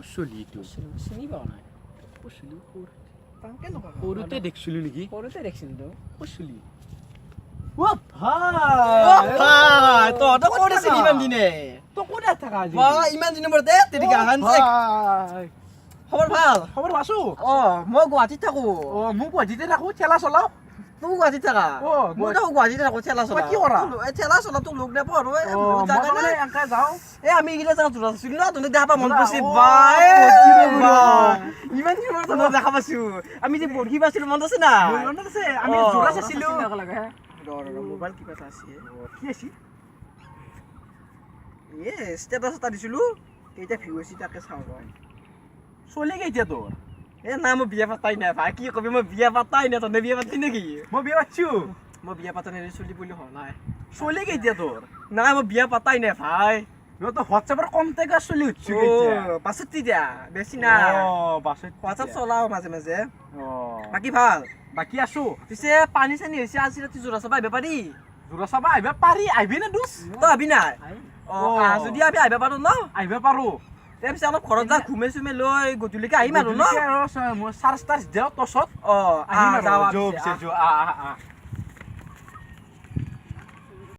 চলিটো চিনি পাওঁ নাই চলি তাকে নকওঁ সৰুতে দেখিছিলো নেকি সৰুতে দেখিছিলোঁ তো চলি ভাই তহঁতে ক'ত আছিলি ইমান দিনে তই ক'ত থাকা আজি ইমান দিনৰ মূৰতে তেৰিকা খবৰ ভাল খবৰ আছো মই গুৱাহাটীত থাকো মোক গুৱাহাটীতে থাকো ঠেলা চলাও তুই গুৱাহাটীত থাকা মই দেখো গুৱাহাটীতে থাকো ঠেলা চলা কি কৰা ঠেলা চলা তোক লগ নাপাওঁ আৰু যাওঁ আমি এইকেইটা জাগা যোৰা আছিলো ন তহঁতে দেখা পা মন পৰিছে ইমান দিনৰ মূৰত তহঁতক দেখা পাইছো আমি যে বৰশী পাইছিলো মনত আছে না আমি যোৰা চাইছিলো মোবাইল কিবা এটা আছে কি আছিল ষ্টেটাছ এটা দিছিলো কেইটা ভিউ আছে তাকে চাওঁ চলি কেতিয়া তোৰ নাই মই বিয়া পাতাই নাই ভাই কি কবি মই বিয়া পাতাই নাই তহঁতে বিয়া পাতি নেকি মই বিয়া পাতিছো মই বিয়া পাতা নাই চলি বুলি হোৱা নাই চলি কেতিয়া তোৰ নাই মই বিয়া পাতাই নাই ভাই তো হোৱাটছএপৰ কণ্টেক্ট চলি উঠছো পাছত দিয়া বেছি নাই হোৱাটছএপ চলাও মাজে মাজে বাকী ভাল বাকী আছো পিছে পানী চানী হৈছে আজি ৰাতি যোৰা চাবা আহিব পাৰি যোৰা চাবা আহিব পাৰি আহিবি নে দোষ তই আহিবি নাই যদি আমি আহিব পাৰো ন আহিব পাৰো তাৰপিছত অলপ ঘৰত যা ঘুমে চুমে লৈ গধূলিকে আহিম আৰু ন মই চাৰ্জ তাৰ্জ দিওঁ তছত আহিম আৰু